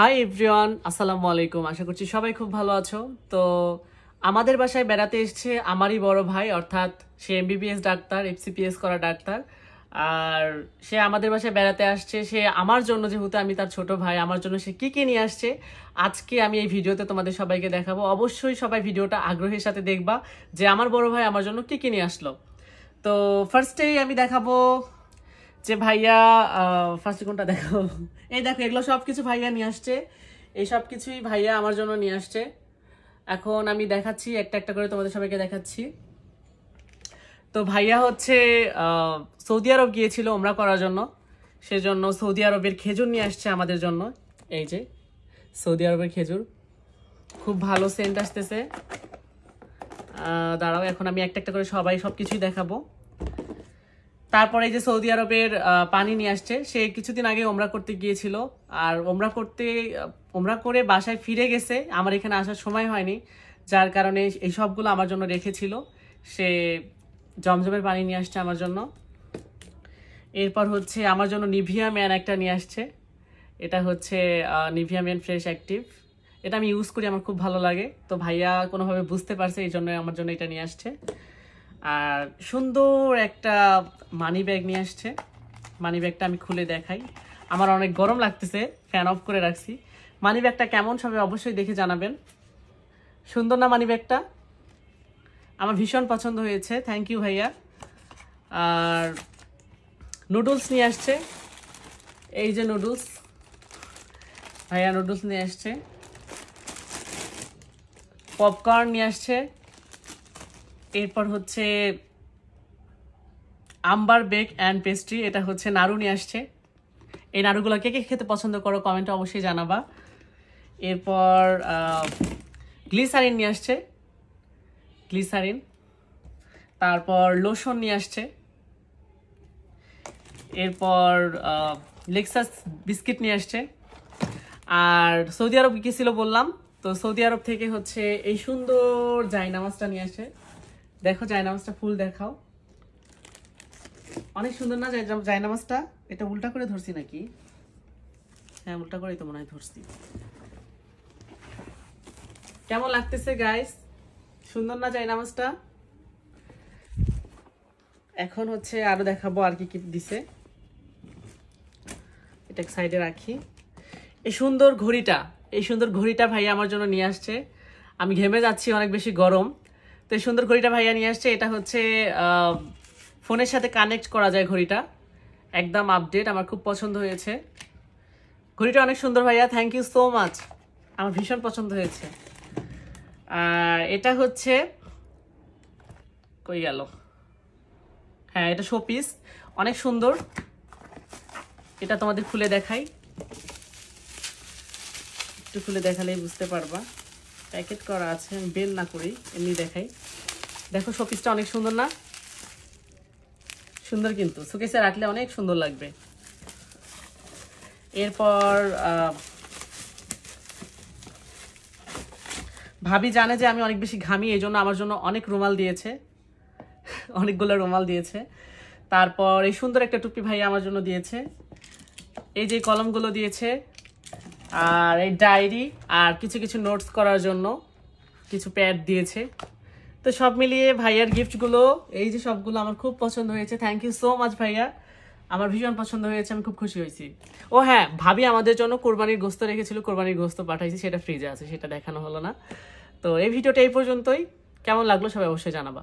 Hi everyone, আসসালামু আলাইকুম। আশা করছি সবাই খুব ভালো আছো। তো আমাদের বাসায় বেড়াতে এসছে আমারই বড় ভাই, অর্থাৎ সে এমবিবিএস ডাক্তার, এফসিপিএস করা ডাক্তার। আর সে আমাদের বাসায় বেড়াতে আসছে। সে আমার জন্য, যেহেতু আমি তার ছোট ভাই, আমার জন্য সে কি কি নিয়ে আসছে আজকে আমি এই ভিডিওতে তোমাদের সবাইকে দেখাবো। অবশ্যই সবাই ভিডিওটা আগ্রহের সাথে দেখবা যে আমার বড় ভাই আমার জন্য কি কি নিয়ে আসলো। তো ফার্স্টেই আমি দেখাবো যে ভাইয়া, ফার্স্টে কোনটা দেখো, এই দেখো, এগুলো সবকিছু ভাইয়া নিয়ে আসছে। এই সব কিছুই ভাইয়া আমার জন্য নিয়ে আসছে। এখন আমি দেখাচ্ছি, একটা একটা করে তোমাদের সবাইকে দেখাচ্ছি। তো ভাইয়া হচ্ছে সৌদি আরব গিয়েছিল ওমরা করার জন্য, সেজন্য সৌদি আরবের খেজুর নিয়ে আসছে আমাদের জন্য। এই যে সৌদি আরবের খেজুর, খুব ভালো সেন্ট আসতেছে। দাঁড়াও, এখন আমি একটা একটা করে সবকিছুই দেখাবো। তারপরে এই যে সৌদি আরবের পানি নিয়ে আসছে। সে কিছুদিন আগে ওমরা করতে গিয়েছিল, আর ওমরা করে বাসায় ফিরে গেছে। আমার এখানে আসার সময় হয়নি, যার কারণে এই সবগুলো আমার জন্য রেখেছিল। সে জমজমের পানি নিয়ে আসছে আমার জন্য। এরপর হচ্ছে আমার জন্য নিভিয়া ম্যান একটা নিয়ে আসছে। এটা হচ্ছে নিভিয়া ম্যান ফ্রেশ অ্যাক্টিভ। এটা আমি ইউজ করি, আমার খুব ভালো লাগে। তো ভাইয়া কোনোভাবে বুঝতে পারছে, এই জন্য আমার জন্য এটা নিয়ে আসছে। আর সুন্দর একটা মানি ব্যাগ নিয়ে আসছে। মানি ব্যাগটা আমি খুলে দেখাই। আমার অনেক গরম লাগতেছে, ফ্যান অফ করে রাখছি। মানি ব্যাগটা কেমন সবাই অবশ্যই দেখে জানাবেন। সুন্দর না মানি ব্যাগটা? আমার ভীষণ পছন্দ হয়েছে, থ্যাংক ইউ ভাইয়া। আর নুডলস নিয়ে আসছে। এই যে নুডলস, ভাইয়া নুডলস নিয়ে আসছে। পপকর্ন নিয়ে আসছে। এরপর হচ্ছে আম্বার বেক অ্যান্ড পেস্ট্রি, এটা হচ্ছে নাড়ু নিয়ে আসছে। এই নাড়ুগুলো কে কে খেতে পছন্দ করো কমেন্টে অবশ্যই জানাবা। এরপর গ্লিসারিন নিয়ে আসছে, গ্লিসারিন। তারপর লোশন নিয়ে আসছে। এরপর লেক্সাস বিস্কিট নিয়ে আসছে। আর সৌদি আরব গিয়েছিল বললাম, তো সৌদি আরব থেকে হচ্ছে এই সুন্দর জায়নামাজটা নিয়ে আসে। দেখো জায়নামাজটা ফুল দেখাও, অনেক সুন্দর না জায়নামাজটা? এটা উল্টা করে ধরছি নাকি? হ্যাঁ, উল্টা করেই তো মনে হয় ধরছি। কেমন লাগতেছে গাইস? সুন্দর না জায়নামাজটা? এখন হচ্ছে আরো দেখাবো আর কি কি দিছে। এটা সাইডে রাখি। এই সুন্দর ঘড়িটা ভাইয়া আমার জন্য নিয়ে আসছে। আমি ঘেমে যাচ্ছি, অনেক বেশি গরম। তো এই সুন্দর ঘড়িটা ভাইয়া নিয়ে আসছে। এটা হচ্ছে ফোনের সাথে কানেক্ট করা যায় ঘড়িটা, একদম আপডেট। আমার খুব পছন্দ হয়েছে ঘড়িটা, অনেক সুন্দর ভাইয়া, থ্যাংক ইউ সো মাচ। আমার ভীষণ পছন্দ হয়েছে। আর এটা হচ্ছে কই গেল, হ্যাঁ এটা শোপিস, অনেক সুন্দর। এটা তোমাদের খুলে দেখাই, একটু খুলে দেখালেই বুঝতে পারবা। প্যাকেট করা আছে, আমি বের না করি, এমনি দেখাই। দেখো শোপিসটা অনেক সুন্দর না? সুন্দর, কিন্তু শোকেসে রাখলে অনেক সুন্দর লাগবে। এরপর ভাবি জানে যে আমি অনেক বেশি ঘামি, এই জন্য আমার জন্য অনেক রুমাল দিয়েছে, অনেকগুলো রুমাল দিয়েছে। তারপর এই সুন্দর একটা টুপি ভাই আমার জন্য দিয়েছে। এই যে কলমগুলো দিয়েছে, আর এই ডায়েরি, আর কিছু কিছু নোটস করার জন্য কিছু প্যাড দিয়েছে। তো সব মিলিয়ে ভাইয়ার গিফটগুলো এই যে সবগুলো আমার খুব পছন্দ হয়েছে। থ্যাংক ইউ সো মাচ ভাইয়া, আমার ভীষণ পছন্দ হয়েছে, আমি খুব খুশি হয়েছি। ও হ্যাঁ, ভাবি আমাদের জন্য কোরবানির গোস্ত রেখেছিল, কোরবানির গোস্ত পাঠাইছি, সেটা ফ্রিজে আছে, সেটা দেখানো হলো না। তো এই ভিডিওটা এই পর্যন্তই। কেমন লাগলো সবাই অবশ্যই জানাবা।